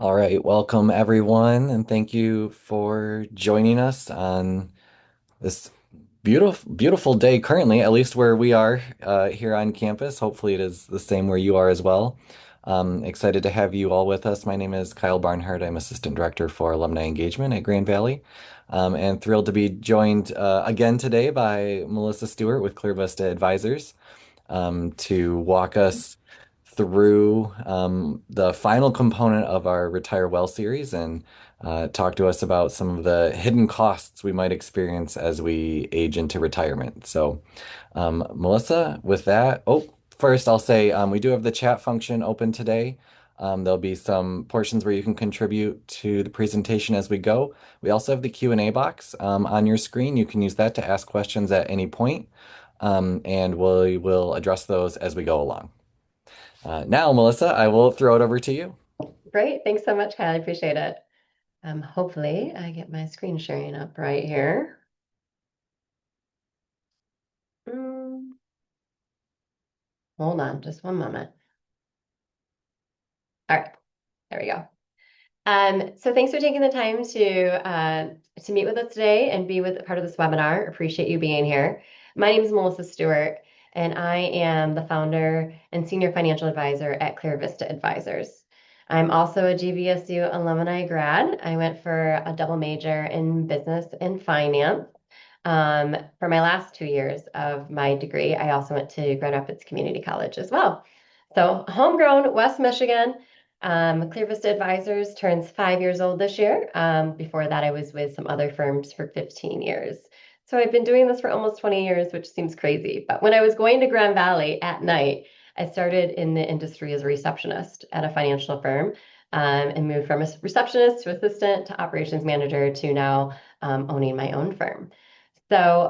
All right, welcome everyone, and thank you for joining us on this beautiful day currently, at least where we are here on campus. Hopefully, it is the same where you are as well. Excited to have you all with us. My name is Kyle Barnhart. I'm Assistant Director for Alumni Engagement at Grand Valley, and thrilled to be joined again today by Melissa Stewart with Clear Vista Advisors to walk us through the final component of our Retire Well series and talk to us about some of the hidden costs we might experience as we age into retirement. So, Melissa, with that, first I'll say we do have the chat function open today. There'll be some portions where you can contribute to the presentation as we go. We also have the Q&A box on your screen. You can use that to ask questions at any point, and we will address those as we go along. Now, Melissa, I will throw it over to you. Great. Thanks so much, Kyle. I appreciate it. Hopefully I get my screen sharing up right here. Mm, Hold on just one moment. All right, there we go. So thanks for taking the time to meet with us today and be with part of this webinar. Appreciate you being here. My name is Melissa Stewart, and I am the founder and senior financial advisor at Clear Vista Advisors. I'm also a GVSU alumni grad. I went for a double major in business and finance. For my last 2 years of my degree, I also went to Grand Rapids Community College as well. So homegrown, West Michigan. Clear Vista Advisors turns 5 years old this year. Before that, I was with some other firms for 15 years. So I've been doing this for almost 20 years, which seems crazy. But when I was going to Grand Valley at night, I started in the industry as a receptionist at a financial firm, and moved from a receptionist to assistant to operations manager to now owning my own firm. So,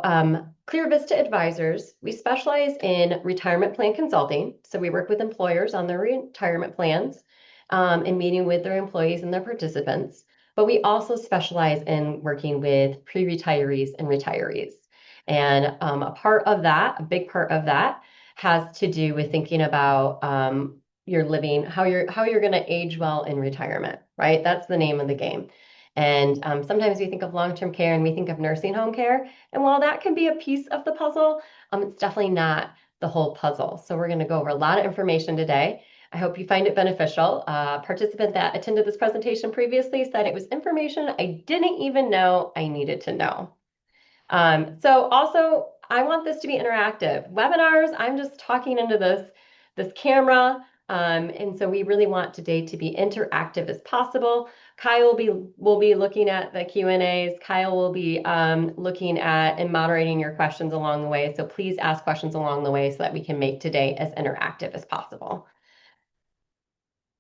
Clear Vista Advisors, we specialize in retirement plan consulting. So, we work with employers on their retirement plans and meeting with their employees and their participants. But we also specialize in working with pre-retirees and retirees. And a big part of that, has to do with thinking about your living, how you're going to age well in retirement, right? That's the name of the game. And sometimes we think of long-term care and we think of nursing home care. And while that can be a piece of the puzzle, it's definitely not the whole puzzle. So we're going to go over a lot of information today. I hope you find it beneficial. A participant that attended this presentation previously said it was information I didn't even know I needed to know. So also, I want this to be interactive. Webinars, I'm just talking into this camera. And so we really want today to be interactive as possible. Kyle will be looking at the Q&As. Kyle will be looking at and moderating your questions along the way. So please ask questions along the way so that we can make today as interactive as possible.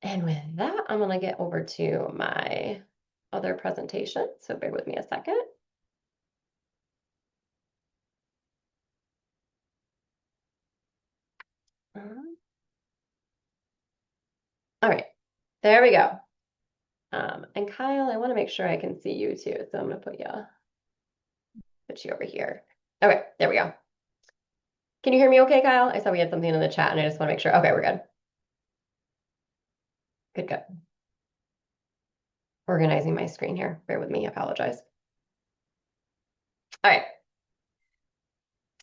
And with that, I'm going to get over to my other presentation. So bear with me a second. All right, there we go. And Kyle, I want to make sure I can see you too. So I'm going to put you over here. Okay, there we go. Can you hear me okay, Kyle? I saw we had something in the chat and I just want to make sure. Okay, we're good. Good, good. Organizing my screen here. Bear with me, I apologize. All right.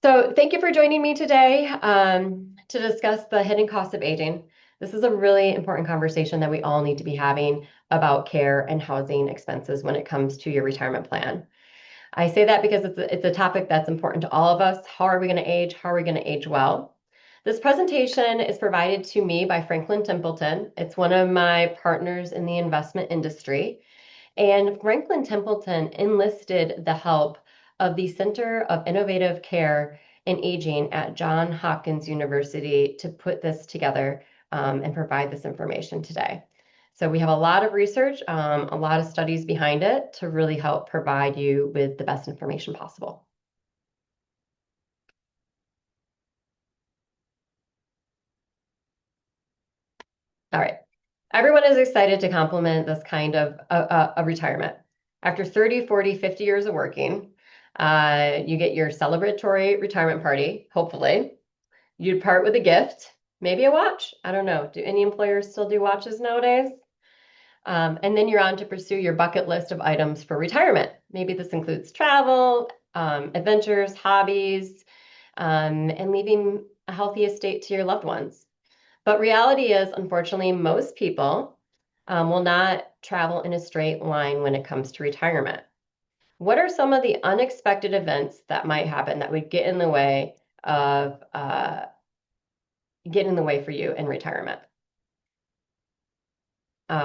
So thank you for joining me today to discuss the hidden costs of aging. This is a really important conversation that we all need to be having about care and housing expenses when it comes to your retirement plan. I say that because it's a topic that's important to all of us. How are we going to age? How are we going to age well? This presentation is provided to me by Franklin Templeton. It's one of my partners in the investment industry. And Franklin Templeton enlisted the help of the Center of Innovative Care and Aging at Johns Hopkins University to put this together and provide this information today. So we have a lot of research, a lot of studies behind it to really help provide you with the best information possible. All right. Everyone is excited to complement this kind of a retirement. After 30, 40, 50 years of working, you get your celebratory retirement party, hopefully. You'd part with a gift, maybe a watch. I don't know. Do any employers still do watches nowadays? And then you're on to pursue your bucket list of items for retirement. Maybe this includes travel, adventures, hobbies, and leaving a healthy estate to your loved ones. But reality is, unfortunately, most people will not travel in a straight line when it comes to retirement. What are some of the unexpected events that might happen that would get in the way of get in the way for you in retirement?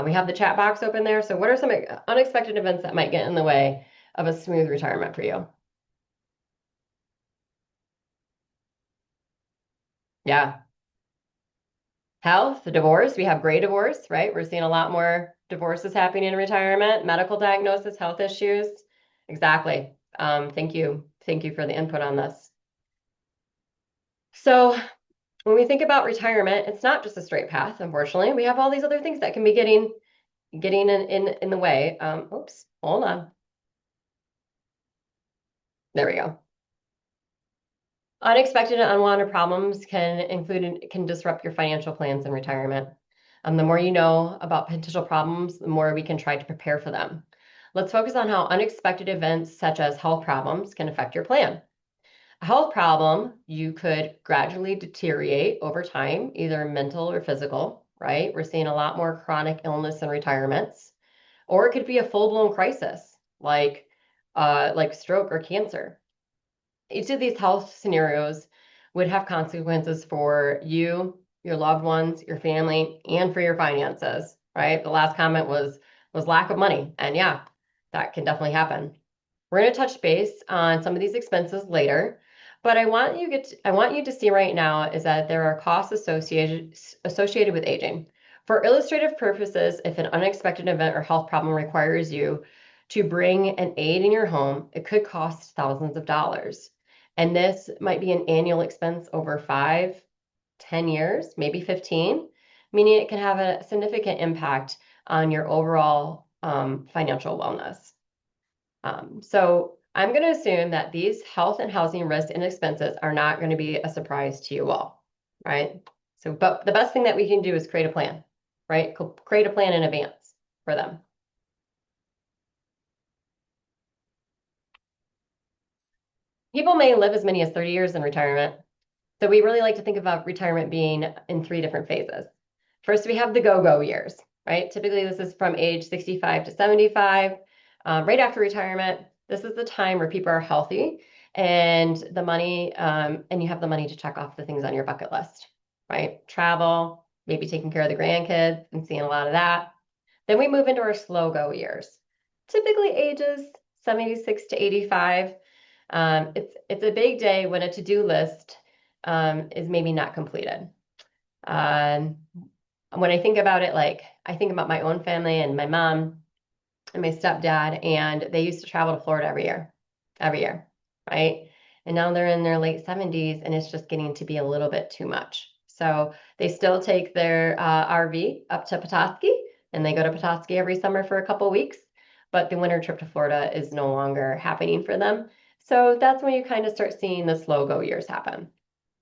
We have the chat box open there. So, what are some unexpected events that might get in the way of a smooth retirement for you? Yeah, health, divorce. We have gray divorce, right? We're seeing a lot more divorces happening in retirement, medical diagnosis, health issues. Exactly. Thank you. Thank you for the input on this. So, when we think about retirement, it's not just a straight path, unfortunately. We have all these other things that can be getting in the way. Oops, hold on. There we go. Unexpected and unwanted problems can disrupt your financial plans in retirement. The more you know about potential problems, the more we can try to prepare for them. Let's focus on how unexpected events such as health problems can affect your plan. A health problem, you could gradually deteriorate over time, either mental or physical, right? We're seeing a lot more chronic illness in retirements, or it could be a full-blown crisis like stroke or cancer. Each of these health scenarios would have consequences for you, your loved ones, your family, and for your finances, right? The last comment was lack of money. And yeah, that can definitely happen. We're going to touch base on some of these expenses later, but I want you to see right now is that there are costs associated with aging. For illustrative purposes, if an unexpected event or health problem requires you to bring an aide in your home, it could cost thousands of dollars. And this might be an annual expense over 5, 10 years, maybe 15, meaning it can have a significant impact on your overall financial wellness. So I'm going to assume that these health and housing risks and expenses are not going to be a surprise to you all, right? So, but the best thing that we can do is create a plan, right? Create a plan in advance for them. People may live as many as 30 years in retirement. So we really like to think about retirement being in three different phases. First, we have the go-go years, right? Typically, this is from age 65 to 75, right after retirement. This is the time where people are healthy and and you have the money to check off the things on your bucket list, right? Travel, maybe taking care of the grandkids and seeing a lot of that. Then we move into our slow go years, typically ages 76 to 85. It's a big day when a to-do list is maybe not completed. Um, when I think about it, like I think about my own family and my mom and my stepdad, and they used to travel to Florida every year, right? And now they're in their late 70s, and it's just getting to be a little bit too much. So they still take their RV up to Petoskey, and they go to Petoskey every summer for a couple weeks. But the winter trip to Florida is no longer happening for them. So that's when you kind of start seeing the slow go years happen.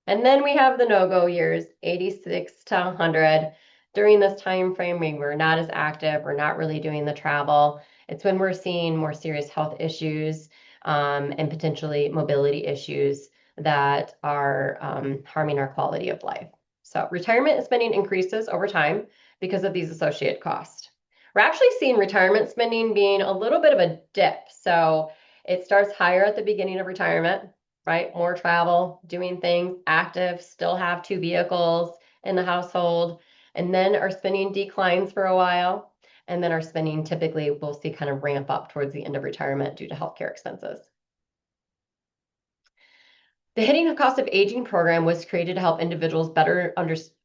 And then we have the no-go years, 86 to 100. During this time frame, we're not as active, we're not really doing the travel. It's when we're seeing more serious health issues and potentially mobility issues that are harming our quality of life. So retirement spending increases over time because of these associated costs. We're actually seeing retirement spending being a little bit of a dip. So it starts higher at the beginning of retirement, right? More travel, doing things, active, still have two vehicles in the household, and then our spending declines for a while. And then our spending typically we'll see kind of ramp up towards the end of retirement due to healthcare expenses. The Hitting Cost of Aging program was created to help individuals better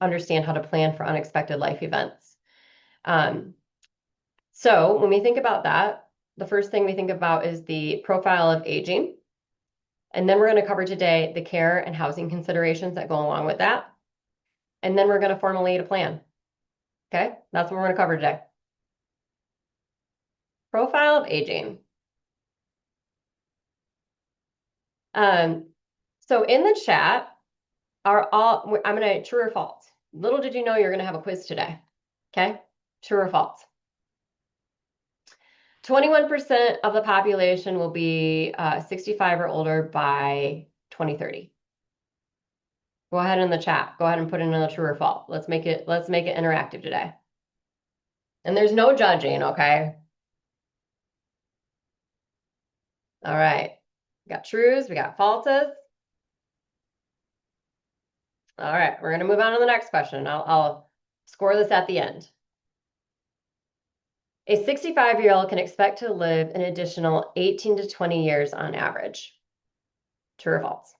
understand how to plan for unexpected life events. Um, so when we think about that, the first thing we think about is the profile of aging. And then we're going to cover today the care and housing considerations that go along with that. And then we're going to formulate a plan. Okay, that's what we're going to cover today. Profile of aging. Um, so in the chat I'm going to true or false. Little did you know you're going to have a quiz today. Okay, true or false. 21% of the population will be 65 or older by 2030. Go ahead in the chat. Go ahead and put in a true or false. Let's make it interactive today. And there's no judging, okay? All right. We got trues, we got falses. All right, we're gonna move on to the next question. I'll score this at the end. A 65-year-old can expect to live an additional 18 to 20 years on average. True or false?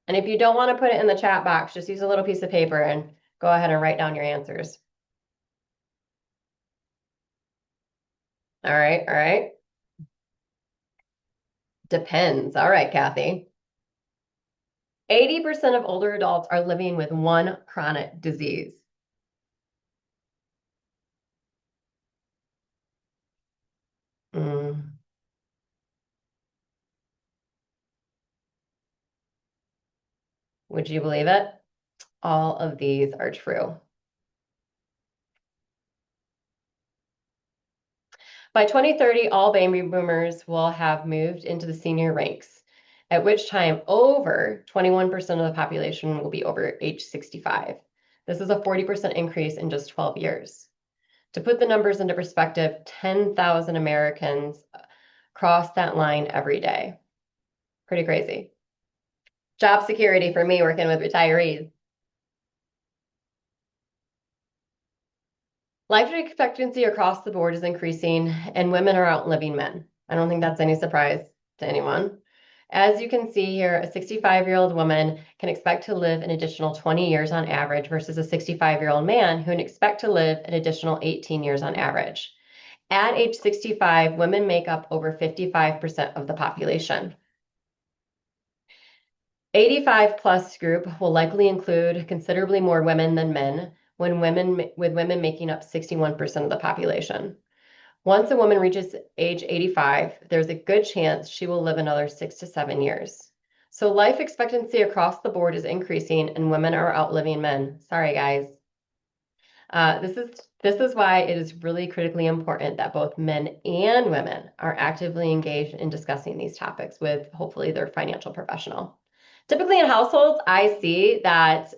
And if you don't want to put it in the chat box, just use a little piece of paper and go ahead and write down your answers. All right, all right. Depends. All right, Kathy. 80% of older adults are living with one chronic disease. Mm. Would you believe it? All of these are true. By 2030, all baby boomers will have moved into the senior ranks, at which time over 21% of the population will be over age 65. This is a 40% increase in just 12 years. To put the numbers into perspective, 10,000 Americans cross that line every day. Pretty crazy. Job security for me working with retirees. Life expectancy across the board is increasing, and women are outliving men. I don't think that's any surprise to anyone. As you can see here, a 65-year-old woman can expect to live an additional 20 years on average versus a 65-year-old man who can expect to live an additional 18 years on average. At age 65, women make up over 55% of the population. 85 plus group will likely include considerably more women than men, with women making up 61% of the population. Once a woman reaches age 85, there's a good chance she will live another 6 to 7 years. So life expectancy across the board is increasing and women are outliving men. Sorry, guys. This is why it is really critically important that both men and women are actively engaged in discussing these topics with hopefully their financial professional. Typically in households, I see that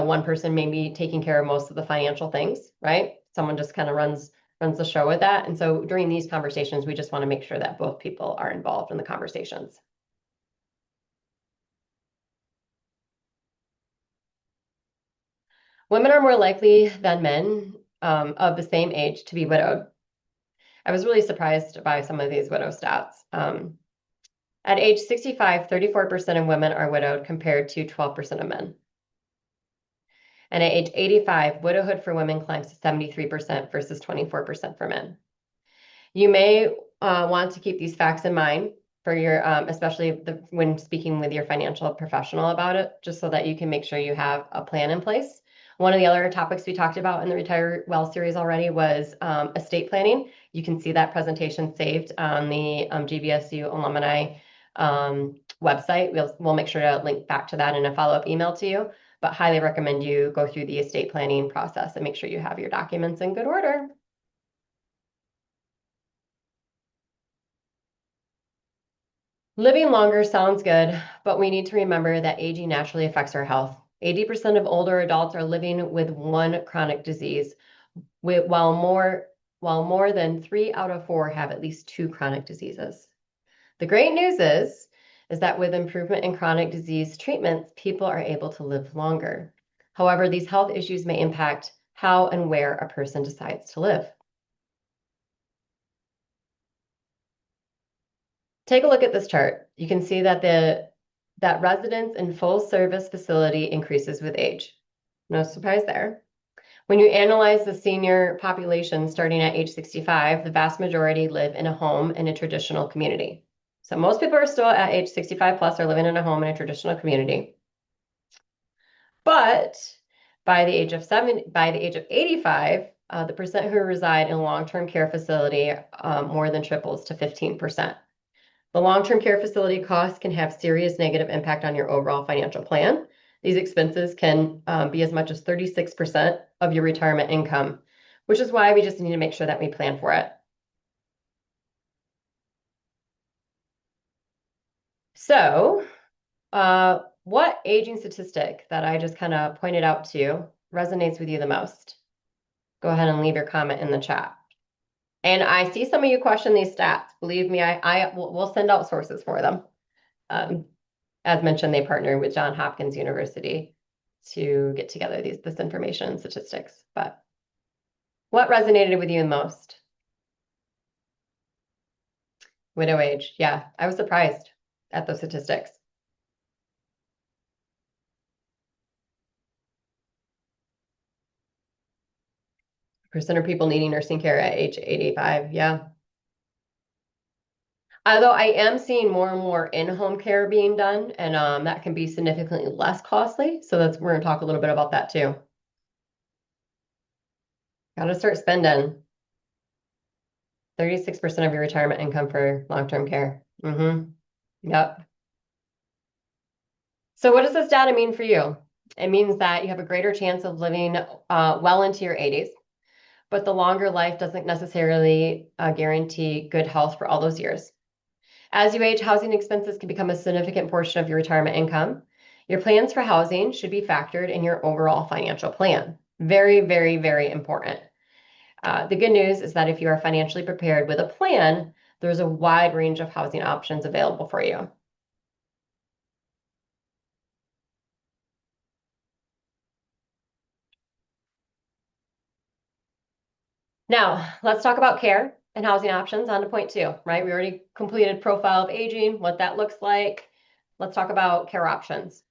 one person maybe taking care of most of the financial things, right? Someone just kind of runs the show with that. And so during these conversations, we just want to make sure that both people are involved in the conversations. Women are more likely than men of the same age to be widowed. I was really surprised by some of these widow stats. At age 65, 34% of women are widowed compared to 12% of men. And at age 85, widowhood for women climbs to 73% versus 24% for men. You may want to keep these facts in mind for your, especially when speaking with your financial professional about it, just so that you can make sure you have a plan in place. One of the other topics we talked about in the Retire Well series already was estate planning. You can see that presentation saved on the GVSU Alumni website. We'll make sure to link back to that in a follow-up email to you, but highly recommend you go through the estate planning process and make sure you have your documents in good order. Living longer sounds good, but we need to remember that aging naturally affects our health. 80% of older adults are living with one chronic disease, while more than 3 out of 4 have at least 2 chronic diseases. The great news is that with improvement in chronic disease treatments, people are able to live longer. However, these health issues may impact how and where a person decides to live. Take a look at this chart. You can see that that residence in full service facility increases with age. No surprise there. When you analyze the senior population starting at age 65, the vast majority live in a home in a traditional community. So most people are still at age 65 plus are living in a home in a traditional community. But by the age of 85, the percent who reside in a long-term care facility more than triples to 15%. The long-term care facility costs can have serious negative impact on your overall financial plan. These expenses can be as much as 36% of your retirement income, which is why we just need to make sure that we plan for it. So, what aging statistic that I just kind of pointed out to you resonates with you the most? Go ahead and leave your comment in the chat. And I see some of you question these stats. Believe me, we'll send out sources for them. Um, as mentioned, they partner with Johns Hopkins University to get together this information and statistics. But what resonated with you the most? Widow age. Yeah, I was surprised at those statistics. Percent of people needing nursing care at age 85. Yeah. Although I am seeing more and more in-home care being done, and that can be significantly less costly. So we're going to talk a little bit about that too. Got to start spending 36% of your retirement income for long-term care. Yep. So what does this data mean for you? It means that you have a greater chance of living well into your 80s, but the longer life doesn't necessarily guarantee good health for all those years. As you age, housing expenses can become a significant portion of your retirement income. Your plans for housing should be factored in your overall financial plan. Very, very, very important. The good news is that if you are financially prepared with a plan, there's a wide range of housing options available for you. Now, let's talk about care and housing options on to point two, right? We already completed profile of aging, what that looks like. Let's talk about care options.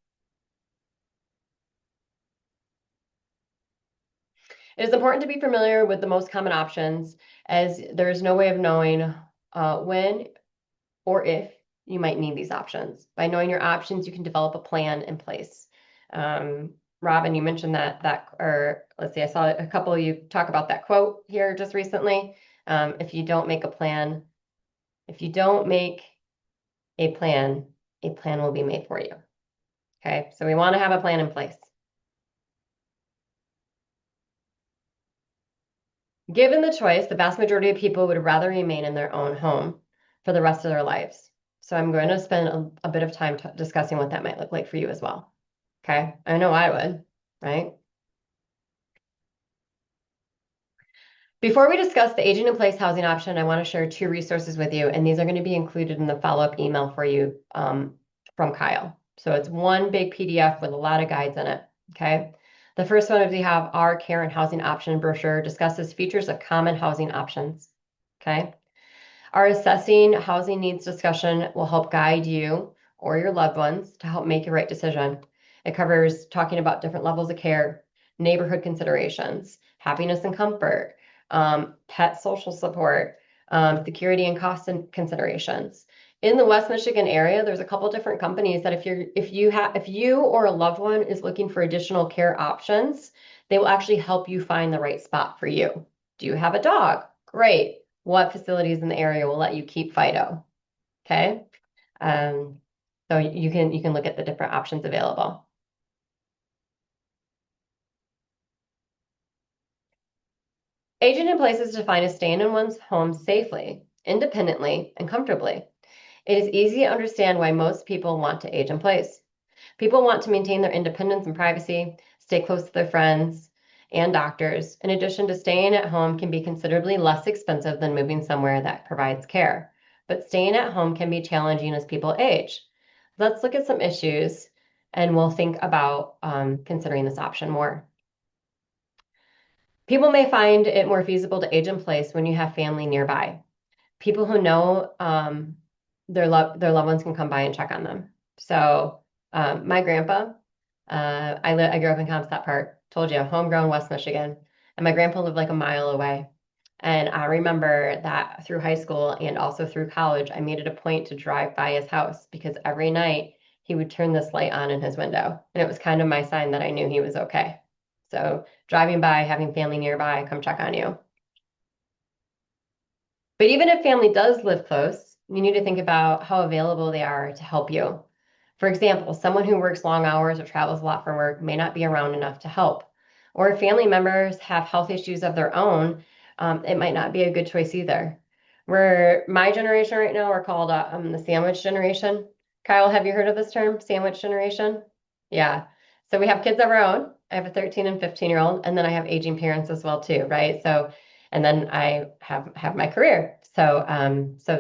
It is important to be familiar with the most common options, as there is no way of knowing when or if you might need these options. By knowing your options, you can develop a plan in place. Robin, you mentioned or let's see, I saw a couple of you talk about that quote here just recently. If you don't make a plan, if you don't make a plan will be made for you. Okay, so we want to have a plan in place. Given the choice, the vast majority of people would rather remain in their own home for the rest of their lives. So I'm going to spend a bit of time discussing what that might look like for you as well. Okay, I know I would, right? Before we discuss the aging in place housing option, I want to share two resources with you, and these are going to be included in the follow-up email for you from Kyle. So it's one big PDF with a lot of guides in it, okay? The first one is we have our care and housing option brochure discusses features of common housing options, okay? Our assessing housing needs discussion will help guide you or your loved ones to help make the right decision. It covers talking about different levels of care, neighborhood considerations, happiness and comfort, pet social support, security and cost considerations. In the West Michigan area, there's a couple different companies that if you or a loved one is looking for additional care options, they will actually help you find the right spot for you. Do you have a dog? Great. What facilities in the area will let you keep Fido? Okay. Um, so you can look at the different options available. Aging in place is defined as staying in one's home safely, independently, and comfortably. It is easy to understand why most people want to age in place. People want to maintain their independence and privacy, stay close to their friends and doctors. In addition to staying at home can be considerably less expensive than moving somewhere that provides care. But staying at home can be challenging as people age. Let's look at some issues and we'll think about considering this option more. People may find it more feasible to age in place when you have family nearby. People who know their loved ones can come by and check on them. So my grandpa, I grew up in Comstock Park, told you, homegrown West Michigan, and my grandpa lived like a mile away. And I remember that through high school and also through college, I made it a point to drive by his house because every night he would turn this light on in his window. And it was kind of my sign that I knew he was okay. So driving by, having family nearby, come check on you. But even if family does live close, you need to think about how available they are to help you. For example, someone who works long hours or travels a lot for work may not be around enough to help. Or if family members have health issues of their own, it might not be a good choice either. We're my generation right now, we're called the sandwich generation. Kyle, have you heard of this term, sandwich generation? Yeah. So we have kids of our own. I have a 13 and 15-year-old, and then I have aging parents as well too, right? So, and then I have my career. So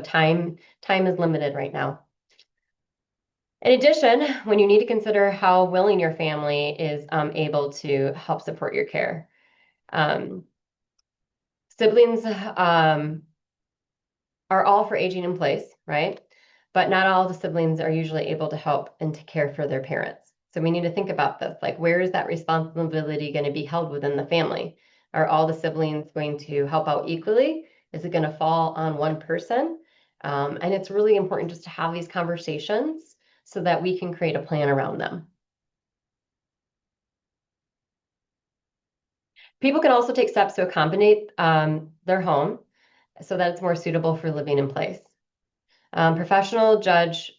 time is limited right now. In addition, when you need to consider how willing your family is able to help support your care. Um, Siblings are all for aging in place, right? But not all the siblings are usually able to help and to care for their parents. So we need to think about this. Like, where is that responsibility going to be held within the family? Are all the siblings going to help out equally? Is it going to fall on one person? And it's really important just to have these conversations so that we can create a plan around them. People can also take steps to accommodate their home so that it's more suitable for living in place. Um, professional judge,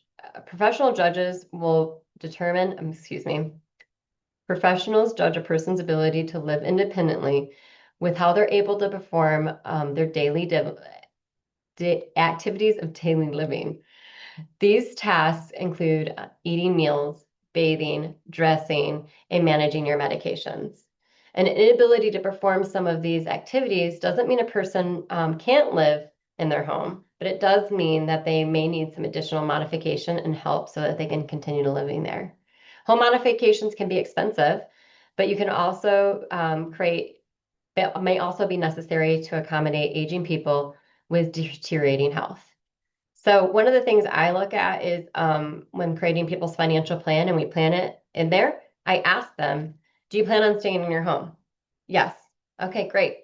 Professional judges will determine, excuse me, professionals judge a person's ability to live independently with how they're able to perform their activities of daily living. These tasks include eating meals, bathing, dressing, and managing your medications. An inability to perform some of these activities doesn't mean a person can't live in their home, but it does mean that they may need some additional modification and help so that they can continue to living there. Home modifications can be expensive, but you can also it may also be necessary to accommodate aging people with deteriorating health. So one of the things I look at is when creating people's financial plan and we plan it in there, I ask them, do you plan on staying in your home? Yes. Okay, great.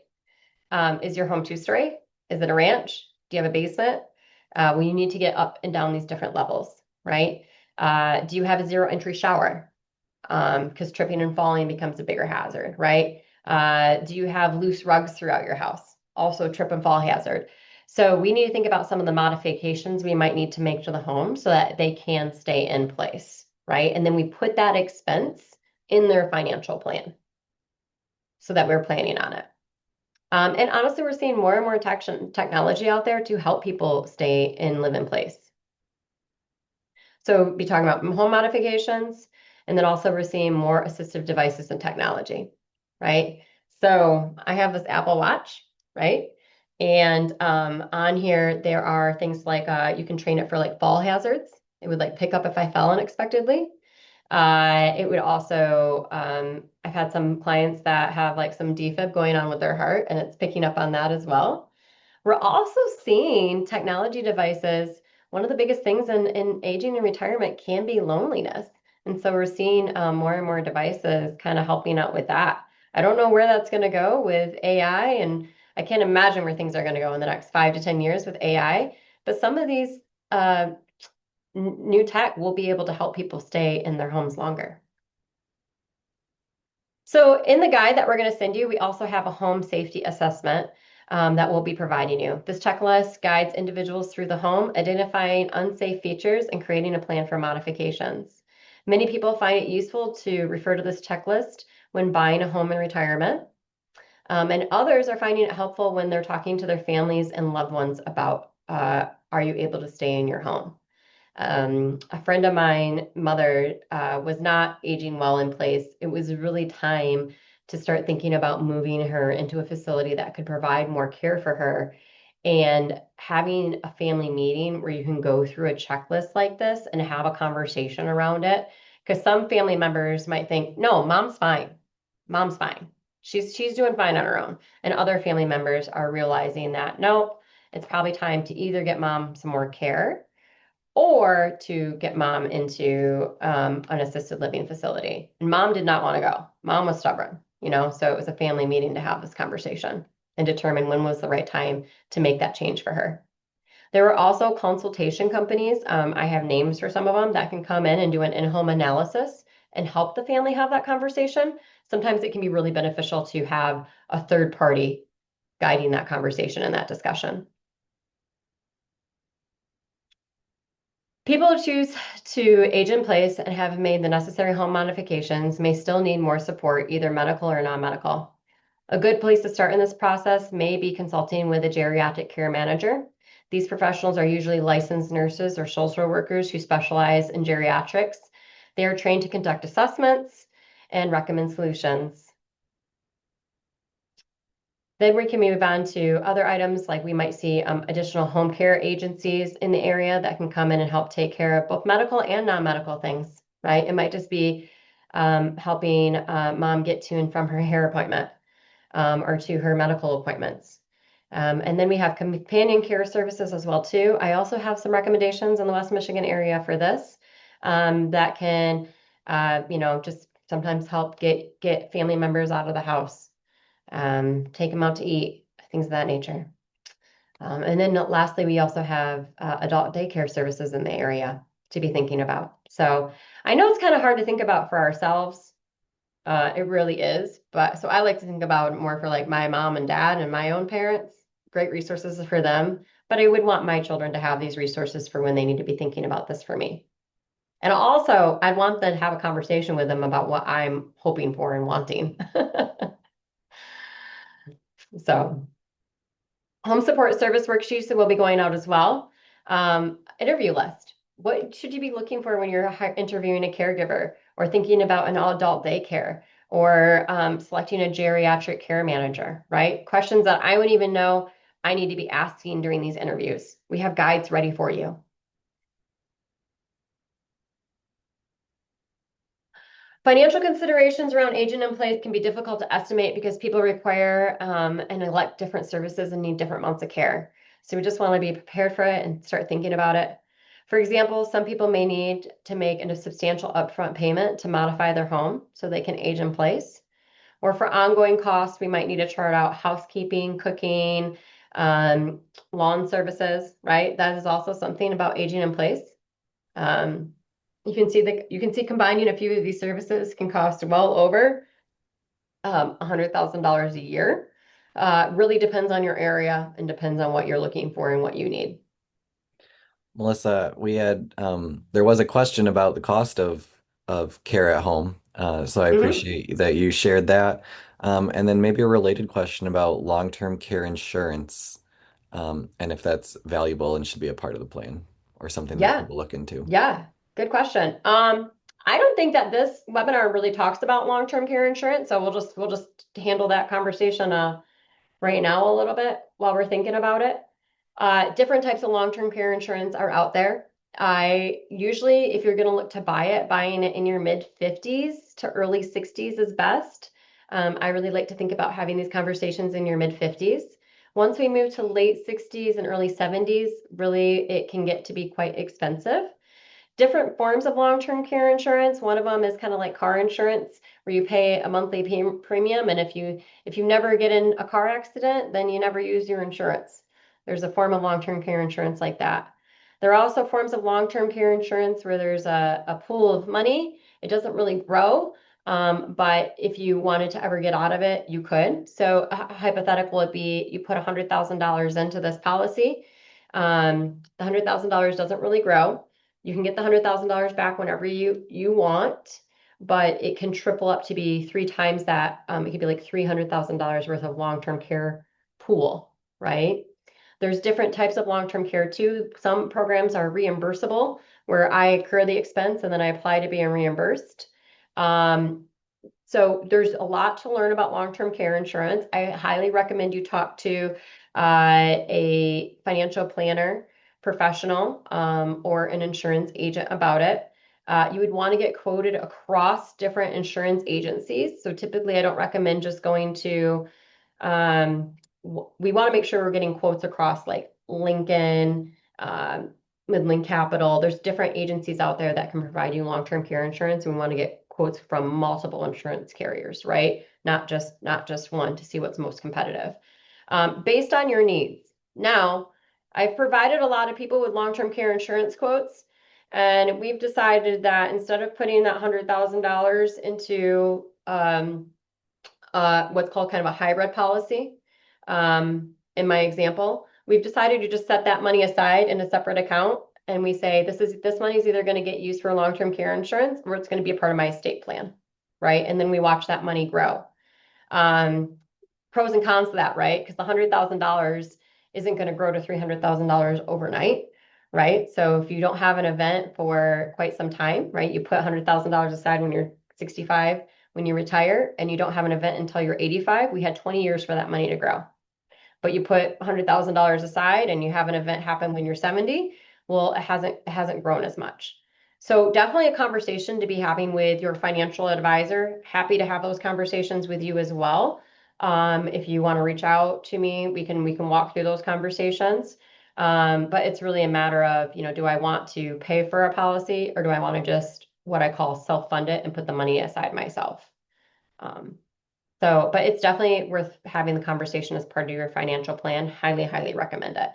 Is your home two-story? Is it a ranch? Do you have a basement? Well, you need to get up and down these different levels, right? Do you have a zero entry shower? Because tripping and falling becomes a bigger hazard, right? Do you have loose rugs throughout your house? Also, trip and fall hazard. So we need to think about some of the modifications we might need to make to the home so that they can stay in place, right? And then we put that expense in their financial plan so that we're planning on it. And honestly, we're seeing more and more technology out there to help people stay and live in place. So be talking about home modifications, and then also we're seeing more assistive devices and technology, right? So I have this Apple Watch, right? And on here there are things like you can train it for like fall hazards. It would like pick up if I fell unexpectedly. It would also, I've had some clients that have like some defib going on with their heart, and it's picking up on that as well. We're also seeing technology devices. One of the biggest things in aging and retirement can be loneliness. And so we're seeing more and more devices kind of helping out with that. I don't know where that's going to go with AI, and I can't imagine where things are going to go in the next 5 to 10 years with AI. But some of these uh, new tech will be able to help people stay in their homes longer. So in the guide that we're going to send you, we also have a home safety assessment that we'll be providing you. This checklist guides individuals through the home, identifying unsafe features and creating a plan for modifications. Many people find it useful to refer to this checklist when buying a home in retirement. And others are finding it helpful when they're talking to their families and loved ones about are you able to stay in your home? A friend of mine, mother, was not aging well in place. It was really time to start thinking about moving her into a facility that could provide more care for her. And having a family meeting where you can go through a checklist like this and have a conversation around it. Because some family members might think, no, mom's fine. Mom's fine. She's doing fine on her own. And other family members are realizing that no, it's probably time to either get mom some more care or to get mom into an assisted living facility. And mom did not want to go. Mom was stubborn, so it was a family meeting to have this conversation and determine when was the right time to make that change for her. There were also consultation companies. I have names for some of them that can come in and do an in-home analysis and help the family have that conversation. Sometimes it can be really beneficial to have a third party guiding that conversation and that discussion. People who choose to age in place and have made the necessary home modifications may still need more support, either medical or non-medical. A good place to start in this process may be consulting with a geriatric care manager. These professionals are usually licensed nurses or social workers who specialize in geriatrics. They are trained to conduct assessments and recommend solutions. Then we can move on to other items like we might see additional home care agencies in the area that can come in and help take care of both medical and non-medical things, right? It might just be helping mom get to and from her hair appointment or to her medical appointments. And then we have companion care services as well too. I also have some recommendations in the West Michigan area for this that can, just sometimes help get family members out of the house, take them out to eat, things of that nature. And then lastly, we also have adult daycare services in the area to be thinking about. So I know it's kind of hard to think about for ourselves. It really is. But so I like to think about it more for like my mom and dad and my own parents. Great resources for them. But I would want my children to have these resources for when they need to be thinking about this for me. And also, I'd want them to have a conversation with them about what I'm hoping for and wanting. So, home support service worksheets will be going out as well. Interview list. What should you be looking for when you're interviewing a caregiver or thinking about an adult daycare or selecting a geriatric care manager, right? Questions that I wouldn't even know I need to be asking during these interviews. We have guides ready for you. Financial considerations around agent in place can be difficult to estimate because people require and elect different services and need different amounts of care. So we just want to be prepared for it and start thinking about it. For example, some people may need to make a substantial upfront payment to modify their home so they can age in place. Or for ongoing costs, we might need to chart out housekeeping, cooking, um, lawn services, right? That is also something about aging in place. Um, you can see combining a few of these services can cost well over $100,000 a year. Really depends on your area and depends on what you're looking for and what you need. Melissa, we had there was a question about the cost of care at home. So I Mhm. appreciate that you shared that. And then maybe a related question about long-term care insurance, and if that's valuable and should be a part of the plan or something that Yeah, people look into. yeah, good question. I don't think that this webinar really talks about long-term care insurance, so we'll just handle that conversation right now a little bit while we're thinking about it. Different types of long-term care insurance are out there. I usually, if you're going to look to buy it, buying it in your mid 50s to early 60s is best. I really like to think about having these conversations in your mid 50s. Once we move to late 60s and early 70s, really it can get to be quite expensive. Different forms of long-term care insurance. One of them is kind of like car insurance, where you pay a monthly premium, and if you never get in a car accident, then you never use your insurance. There's a form of long-term care insurance like that. There are also forms of long-term care insurance where there's a pool of money. It doesn't really grow, but if you wanted to ever get out of it, you could. So hypothetical would be you put $100,000 into this policy. The $100,000 doesn't really grow. You can get the $100,000 back whenever you want, but it can triple up to be three times that. It could be like $300,000 worth of long-term care pool, right? There's different types of long-term care too. Some programs are reimbursable, where I incur the expense and then I apply to be reimbursed. Um, so there's a lot to learn about long-term care insurance. I highly recommend you talk to a financial planner, professional, or an insurance agent about it. You would want to get quoted across different insurance agencies. So typically, I don't recommend just going to um, we want to make sure we're getting quotes across like Lincoln, Midland Capital. There's different agencies out there that can provide you long-term care insurance. And we want to get quotes from multiple insurance carriers, right? Not just one to see what's most competitive, based on your needs. Now, I've provided a lot of people with long-term care insurance quotes, and we've decided that instead of putting that $100,000 into what's called kind of a hybrid policy. In my example, we've decided to just set that money aside in a separate account and we say this money is either going to get used for long-term care insurance or it's going to be a part of my estate plan, right? And then we watch that money grow. Um, Pros and cons to that, right? Because the $100,000 isn't going to grow to $300,000 overnight, right? So if you don't have an event for quite some time, right? You put $100,000 aside when you're 65, when you retire, and you don't have an event until you're 85. We had 20 years for that money to grow. But you put $100,000 aside and you have an event happen when you're 70, well, it hasn't grown as much. So definitely a conversation to be having with your financial advisor. Happy to have those conversations with you as well. If you want to reach out to me, we can walk through those conversations. But it's really a matter of, do I want to pay for a policy or do I want to just what I call self-fund it and put the money aside myself? Um, but it's definitely worth having the conversation as part of your financial plan. Highly, highly recommend it.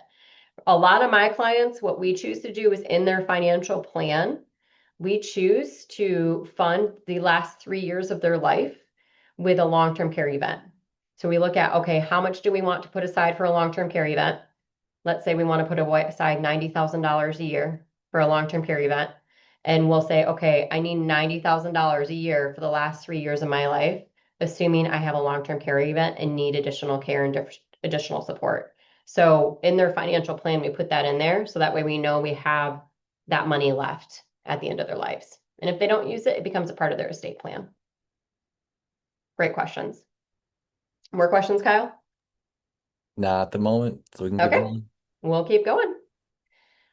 A lot of my clients, what we choose to do is in their financial plan, we choose to fund the last 3 years of their life with a long-term care event. So we look at, okay, how much do we want to put aside for a long-term care event? Let's say we want to put aside $90,000 a year for a long-term care event. And we'll say, okay, I need $90,000 a year for the last 3 years of my life, assuming I have a long-term care event and need additional care and additional support. So in their financial plan, we put that in there. So that way we know we have that money left at the end of their lives. And if they don't use it, it becomes a part of their estate plan. Great questions. More questions, Kyle? Not at the moment, so we can keep Okay, rolling. we'll keep going.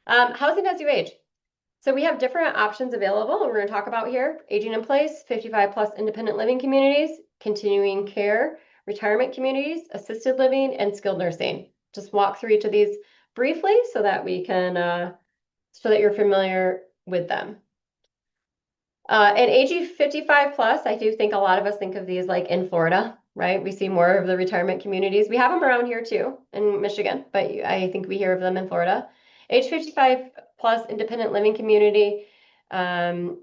Housing as you age. So we have different options available, and we're going to talk about here: aging in place, 55 plus independent living communities, continuing care, retirement communities, assisted living, and skilled nursing. Just walk through each of these briefly so that we can so that you're familiar with them. And age 55 plus, I do think a lot of us think of these like in Florida, right? We see more of the retirement communities. We have them around here too in Michigan, but I think we hear of them in Florida. Age 55 plus independent living community. Um,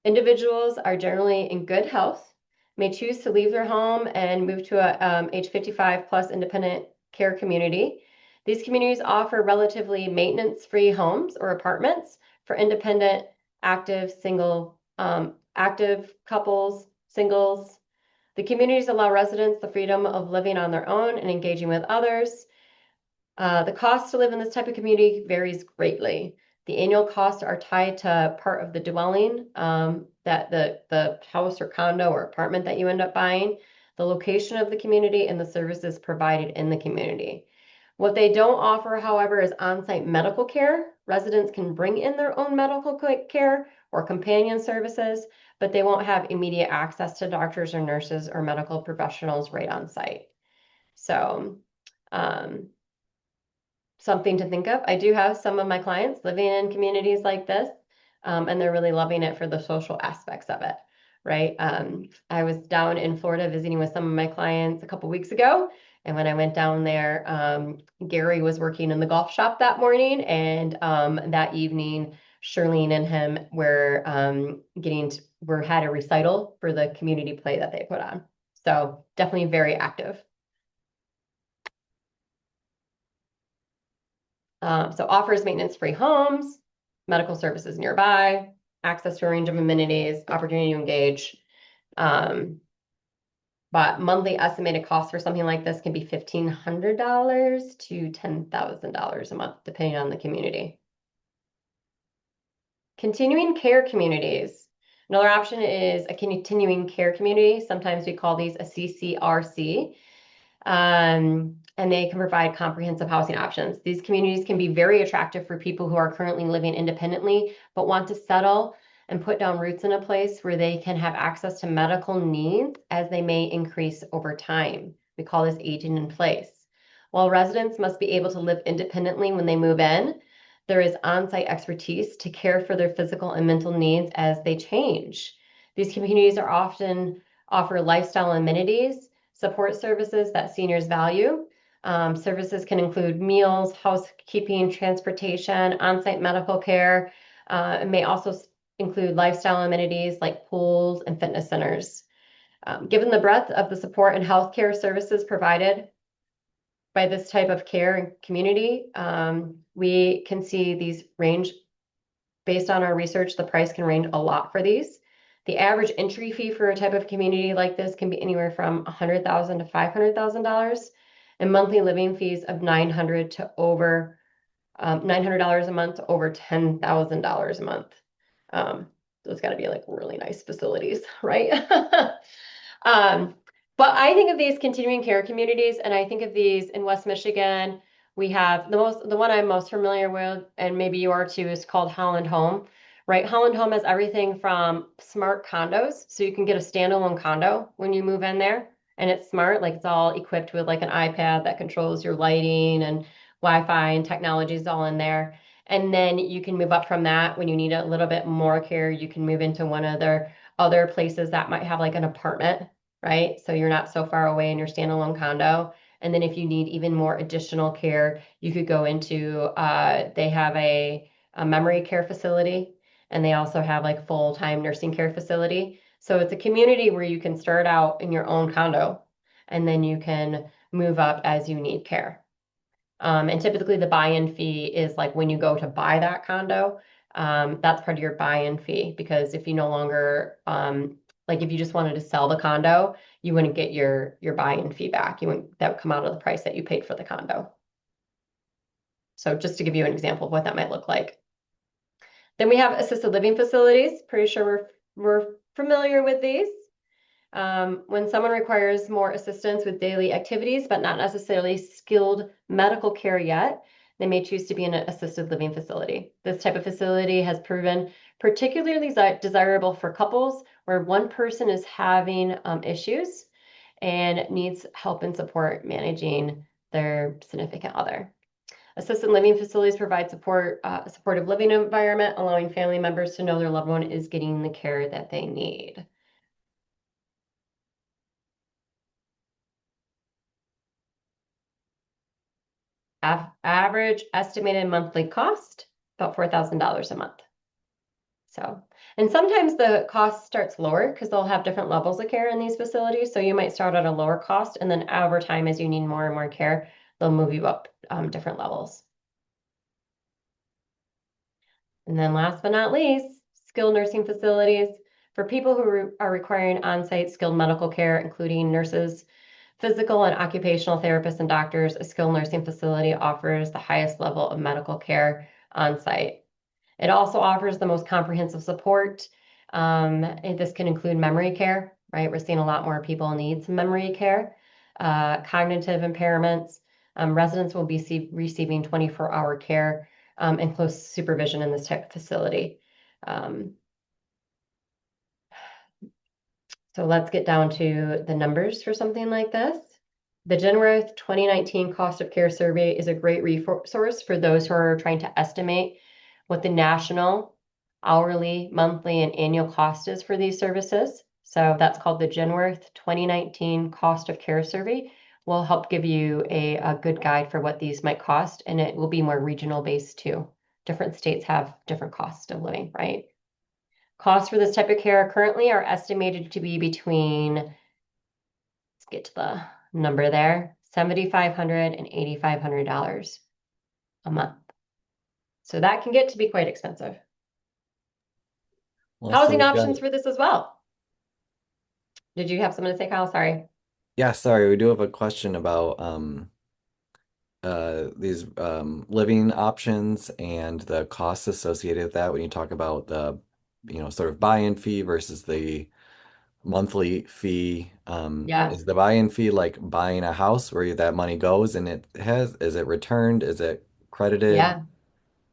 Individuals are generally in good health, may choose to leave their home and move to a age 55 plus independent care community. These communities offer relatively maintenance-free homes or apartments for independent, active couples, singles. The communities allow residents the freedom of living on their own and engaging with others. The cost to live in this type of community varies greatly. The annual costs are tied to part of the dwelling, that the house or condo or apartment that you end up buying, the location of the community, and the services provided in the community. What they don't offer, however, is on-site medical care. Residents can bring in their own medical care or companion services, but they won't have immediate access to doctors or nurses or medical professionals right on site. So, um, something to think of. I do have some of my clients living in communities like this, and they're really loving it for the social aspects of it, right? I was down in Florida visiting with some of my clients a couple weeks ago, and when I went down there, Gary was working in the golf shop that morning, and that evening, Shirlene and him were had a recital for the community play that they put on. So definitely very active. So offers maintenance-free homes, medical services nearby, access to a range of amenities, opportunity to engage. But monthly estimated cost for something like this can be $1,500 to $10,000 a month, depending on the community. Continuing care communities. Another option is a continuing care community. Sometimes we call these a CCRC. And they can provide comprehensive housing options. These communities can be very attractive for people who are currently living independently, but want to settle and put down roots in a place where they can have access to medical needs as they may increase over time. We call this aging in place. While residents must be able to live independently when they move in, there is on-site expertise to care for their physical and mental needs as they change. These communities are often offer lifestyle amenities, support services that seniors value. Services can include meals, housekeeping, transportation, on-site medical care. It may also include lifestyle amenities like pools and fitness centers. Given the breadth of the support and healthcare services provided by this type of care and community. We can see these range based on our research, the price can range a lot for these. The average entry fee for a type of community like this can be anywhere from $100,000 to $500,000, and monthly living fees of $900 to over $900 a month to over $10,000 a month. Those got to be like really nice facilities, right? Um, but I think of these continuing care communities, and I think of these in West Michigan. We have the one I'm most familiar with, and maybe you are too, is called Holland Home, right? Holland Home has everything from smart condos, so you can get a standalone condo when you move in there, and it's smart, like it's all equipped with like an iPad that controls your lighting and Wi-Fi and technology is all in there. And then you can move up from that when you need a little bit more care. You can move into one of their other places that might have like an apartment, right? So you're not so far away in your standalone condo. And then if you need even more additional care, you could go into, they have a memory care facility, and they also have like full-time nursing care facility. So it's a community where you can start out in your own condo, and then you can move up as you need care. And typically the buy-in fee is like when you go to buy that condo, that's part of your buy-in fee because if you no longer like if you just wanted to sell the condo, you wouldn't get your buy-in fee back. You wouldn't that would come out of the price that you paid for the condo. So just to give you an example of what that might look like. Then we have assisted living facilities. Pretty sure we're familiar with these. When someone requires more assistance with daily activities, but not necessarily skilled medical care yet, they may choose to be in an assisted living facility. This type of facility has proven particularly desirable for couples where one person is having issues and needs help and support managing their significant other. Assisted living facilities provide support, a supportive living environment, allowing family members to know their loved one is getting the care that they need. Average estimated monthly cost, about $4,000 a month. So, and sometimes the cost starts lower because they'll have different levels of care in these facilities. So you might start at a lower cost, and then over time, as you need more and more care, they'll move you up different levels. And then last but not least, skilled nursing facilities for people who are requiring on-site skilled medical care, including nurses, physical and occupational therapists, and doctors. A skilled nursing facility offers the highest level of medical care on site. It also offers the most comprehensive support. This can include memory care, right? We're seeing a lot more people need some memory care, cognitive impairments. Residents will be receiving 24-hour care and close supervision in this type of facility. Um, So let's get down to the numbers for something like this. The Genworth 2019 Cost of Care Survey is a great resource for those who are trying to estimate what the national, hourly, monthly, and annual cost is for these services. So that's called the Genworth 2019 Cost of Care Survey. Will help give you a good guide for what these might cost, and it will be more regional based too. Different states have different costs of living, right? Costs for this type of care currently are estimated to be between, let's get to the number there, $7,500 and $8,500 a month. So that can get to be quite expensive. Well, so Housing we've got, options for this as well. Did you have something to say, Kyle? Sorry. yeah, sorry, we do have a question about these living options and the costs associated with that when you talk about the, sort of buy-in fee versus the monthly fee. Yeah. Is the buy-in fee like buying a house where that money goes and is it returned? Is it credited? Yeah.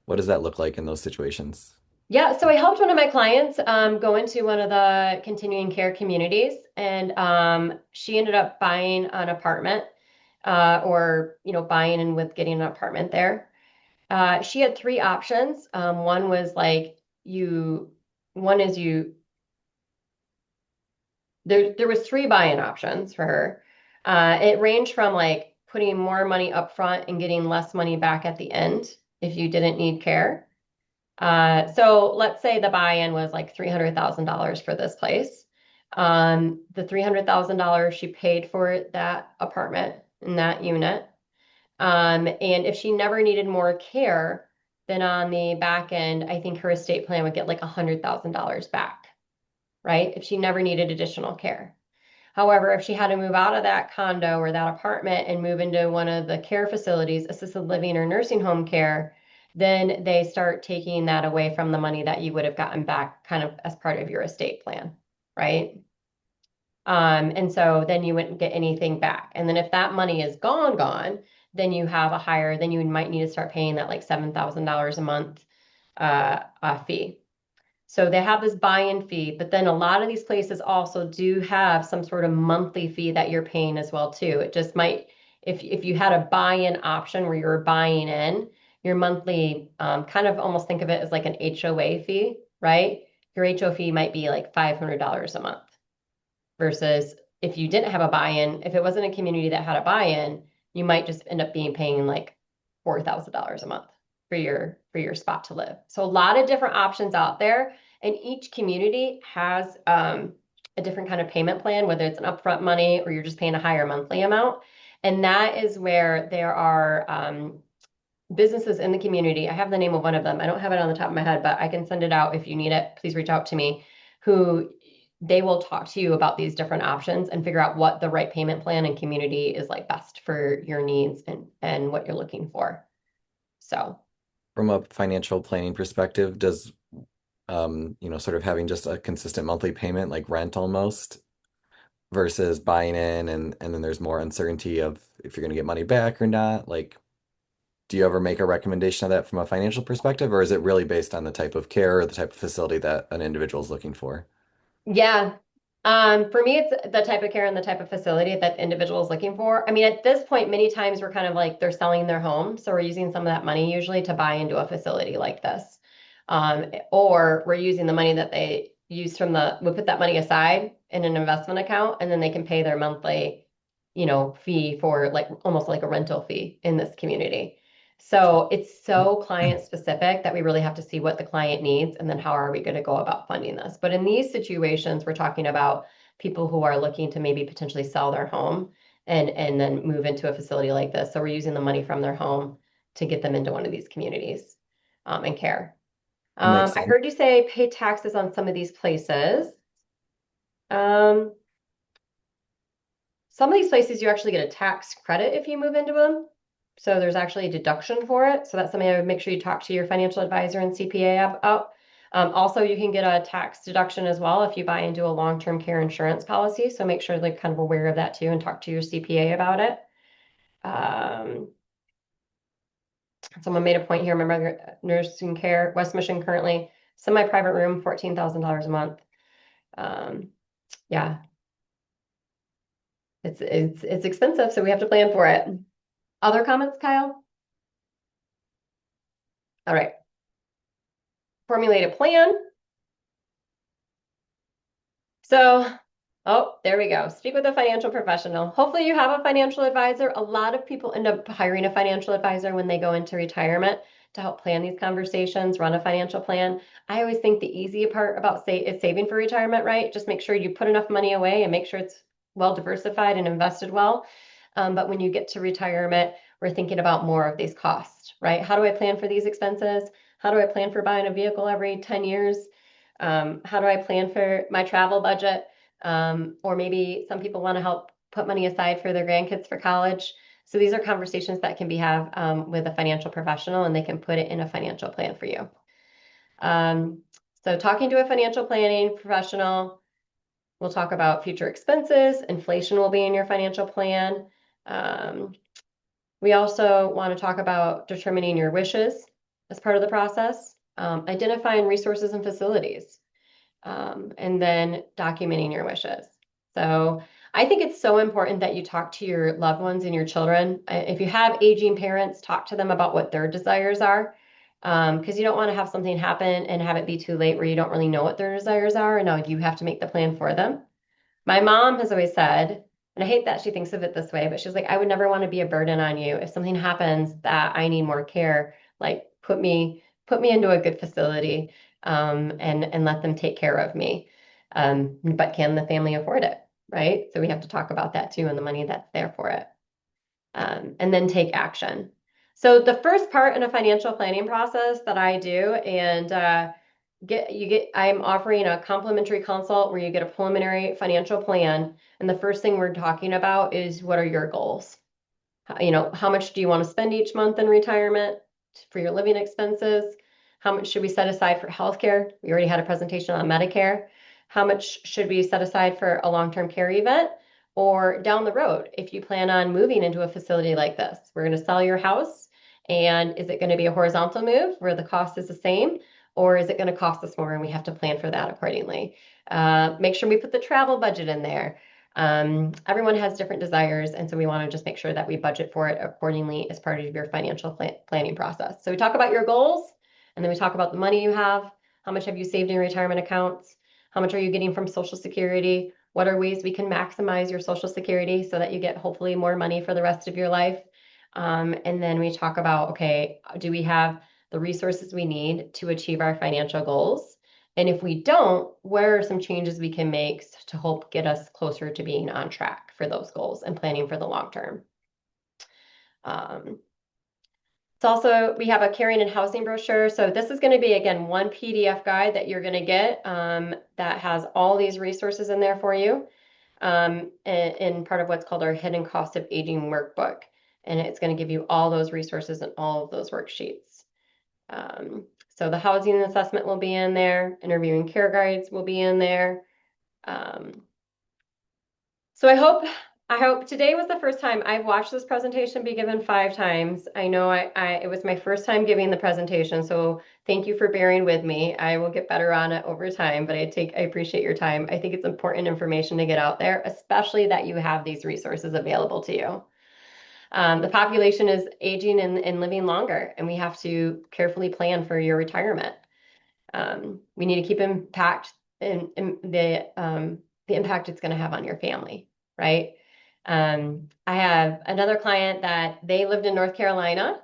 What does that look like in those situations? Yeah, so I helped one of my clients go into one of the continuing care communities, and she ended up buying an apartment, or buying and with getting an apartment there. She had three options. One was like you, one is you. There was three buy-in options for her. It ranged from like putting more money up front and getting less money back at the end if you didn't need care. So let's say the buy-in was like $300,000 for this place. The $300,000 she paid for that apartment in that unit. And if she never needed more care, then on the back end, I think her estate plan would get like $100,000 back, right? If she never needed additional care. However, if she had to move out of that condo or that apartment and move into one of the care facilities, assisted living or nursing home care, then they start taking that away from the money that you would have gotten back kind of as part of your estate plan, right? And so then you wouldn't get anything back. And then if that money is gone, then you have a higher, then you might need to start paying that like $7,000 a month fee. So they have this buy-in fee, but then a lot of these places also do have some sort of monthly fee that you're paying as well too. It just might, if you had a buy-in option where you were buying in, your monthly kind of almost think of it as like an HOA fee, right? Your HOA fee might be like $500 a month versus if you didn't have a buy-in, if it wasn't a community that had a buy-in, you might just end up being paying like $4,000 a month for your spot to live. So a lot of different options out there, and each community has a different kind of payment plan, whether it's an upfront money or you're just paying a higher monthly amount. And that is where there are businesses in the community. I have the name of one of them. I don't have it on the top of my head, but I can send it out if you need it. Please reach out to me. Who they will talk to you about these different options and figure out what the right payment plan and community is like best for your needs and what you're looking for. So, From a financial planning perspective, does sort of having just a consistent monthly payment like rent almost versus buying in and then there's more uncertainty of if you're going to get money back or not. Like, do you ever make a recommendation of that from a financial perspective, or is it really based on the type of care or the type of facility that an individual is looking for? yeah. For me, it's the type of care and the type of facility that the individual is looking for. I mean, at this point, many times we're kind of like they're selling their home. So we're using some of that money usually to buy into a facility like this. Or we're using the money that they use we put that money aside in an investment account and then they can pay their monthly, fee for like almost like a rental fee in this community. So it's so client specific that we really have to see what the client needs and then how are we going to go about funding this. But in these situations, we're talking about people who are looking to maybe potentially sell their home and then move into a facility like this. So we're using the money from their home to get them into one of these communities and care. That makes I sense. heard you say pay taxes on some of these places. Um, some of these places you actually get a tax credit if you move into them. So there's actually a deduction for it. So that's something I would make sure you talk to your financial advisor and CPA about. Also, you can get a tax deduction as well if you buy into a long-term care insurance policy. So make sure they're kind of aware of that too and talk to your CPA about it. Um, Someone made a point here. Remember nursing care, West Mission currently semi-private room, $14,000 a month. Um, yeah, it's expensive, so we have to plan for it. Other comments, Kyle? All right. Formulate a plan. So, oh, there we go. Speak with a financial professional. Hopefully, you have a financial advisor. A lot of people end up hiring a financial advisor when they go into retirement to help plan these conversations, run a financial plan. I always think the easy part about is saving for retirement, right? Just make sure you put enough money away and make sure it's well diversified and invested well. But when you get to retirement, we're thinking about more of these costs, right? How do I plan for these expenses? How do I plan for buying a vehicle every 10 years? How do I plan for my travel budget? Or maybe some people want to help put money aside for their grandkids for college. So these are conversations that can be have with a financial professional, and they can put it in a financial plan for you. Um, so talking to a financial planning professional, we'll talk about future expenses. Inflation will be in your financial plan. Um, we also want to talk about determining your wishes as part of the process, identifying resources and facilities, and then documenting your wishes. So I think it's so important that you talk to your loved ones and your children. If you have aging parents, talk to them about what their desires are. Because you don't want to have something happen and have it be too late where you don't really know what their desires are. And now you have to make the plan for them. My mom has always said, and I hate that she thinks of it this way, but she's like, I would never want to be a burden on you. If something happens that I need more care, like put me into a good facility, and let them take care of me. But can the family afford it? Right? So we have to talk about that too and the money that's there for it. and then take action. So the first part in a financial planning process that I do, and I'm offering a complimentary consult where you get a preliminary financial plan. And the first thing we're talking about is what are your goals? How much do you want to spend each month in retirement for your living expenses? How much should we set aside for healthcare? We already had a presentation on Medicare. How much should we set aside for a long-term care event? Or down the road, if you plan on moving into a facility like this, we're going to sell your house. And is it going to be a horizontal move where the cost is the same? Or is it going to cost us more and we have to plan for that accordingly? Make sure we put the travel budget in there. Everyone has different desires, and so we want to just make sure that we budget for it accordingly as part of your financial planning process. So we talk about your goals, and then we talk about the money you have. How much have you saved in retirement accounts? How much are you getting from Social Security? What are ways we can maximize your Social Security so that you get hopefully more money for the rest of your life? And then we talk about, okay, do we have the resources we need to achieve our financial goals? And if we don't, where are some changes we can make to help get us closer to being on track for those goals and planning for the long term? Um, it's also, we have a caring and housing brochure. So this is going to be, again, one PDF guide that you're going to get that has all these resources in there for you in part of what's called our hidden cost of aging workbook. And it's going to give you all those resources and all of those worksheets. So the housing assessment will be in there, interviewing care guides will be in there. Um, so I hope today was the first time I've watched this presentation be given 5 times. I know it was my first time giving the presentation, so thank you for bearing with me. I will get better on it over time, but I appreciate your time. I think it's important information to get out there, especially that you have these resources available to you. The population is aging and living longer, and we have to carefully plan for your retirement. We need to keep impact in the impact it's going to have on your family, right? I have another client that they lived in North Carolina.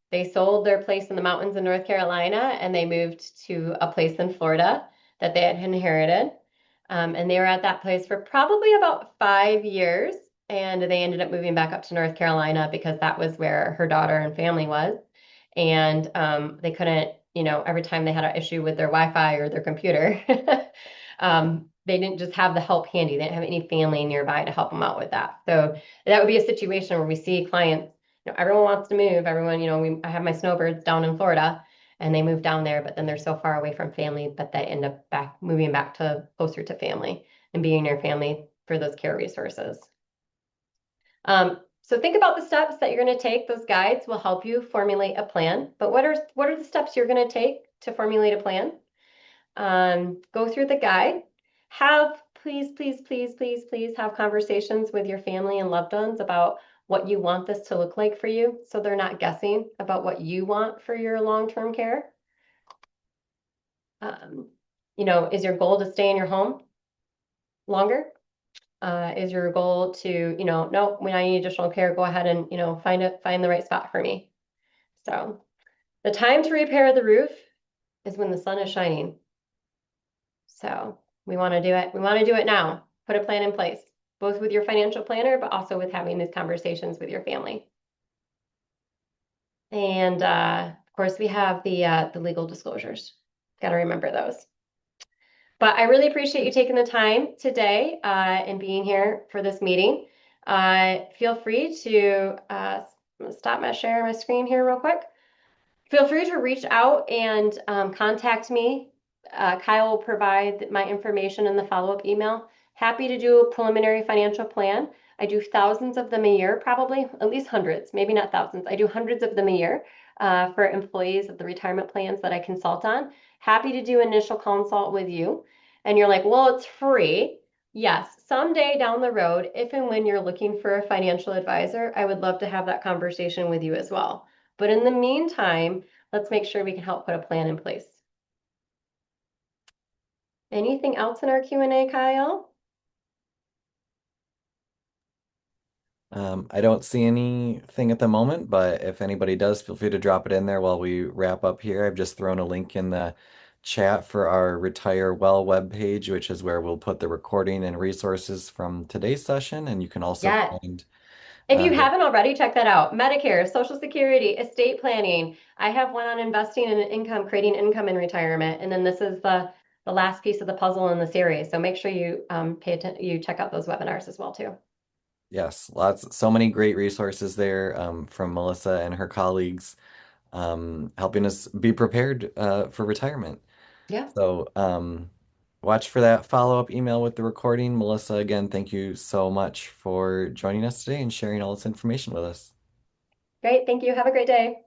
They sold their place in the mountains in North Carolina and they moved to a place in Florida that they had inherited. And they were at that place for probably about 5 years. And they ended up moving back up to North Carolina because that was where her daughter and family was. And they couldn't, every time they had an issue with their Wi-Fi or their computer, they didn't just have the help handy. They didn't have any family nearby to help them out with that. So that would be a situation where we see clients, everyone wants to move. Everyone, I have my snowbirds down in Florida and they move down there, but then they're so far away from family that they end up moving back to closer to family and being near family for those care resources. So think about the steps that you're going to take. Those guides will help you formulate a plan. But what are the steps you're going to take to formulate a plan? Go through the guide. Please, please, please, please, please have conversations with your family and loved ones about what you want this to look like for you, so they're not guessing about what you want for your long-term care. Um, is your goal to stay in your home longer? Is your goal to, no, when I need additional care, go ahead and, find the right spot for me. So the time to repair the roof is when the sun is shining. So we want to do it. We want to do it now. Put a plan in place, both with your financial planner, but also with having these conversations with your family. And of course, we have the legal disclosures. Got to remember those. But I really appreciate you taking the time today and being here for this meeting. Feel free to stop my share my screen here real quick. Feel free to reach out and contact me. Kyle will provide my information in the follow-up email. Happy to do a preliminary financial plan. I do thousands of them a year, probably at least hundreds, maybe not thousands. I do hundreds of them a year for employees of the retirement plans that I consult on. Happy to do initial consult with you. And you're like, well, it's free. Yes, someday down the road, if and when you're looking for a financial advisor, I would love to have that conversation with you as well. But in the meantime, let's make sure we can help put a plan in place. Anything else in our Q&A, Kyle? I don't see anything at the moment, but if anybody does, feel free to drop it in there while we wrap up here. I've just thrown a link in the chat for our Retire Well webpage, which is where we'll put the recording and resources from today's session. And you can also Yes. find If you Yeah. haven't already, check that out. Medicare, Social Security, estate planning. I have one on investing in income, creating income in retirement, and then this is the last piece of the puzzle in the series. So make sure you pay attention, you check out those webinars as well too. Yes, so many great resources there from Melissa and her colleagues helping us be prepared for retirement. Yeah. So watch for that follow-up email with the recording. Melissa, again, thank you so much for joining us today and sharing all this information with us. Great. Thank you. Have a great day.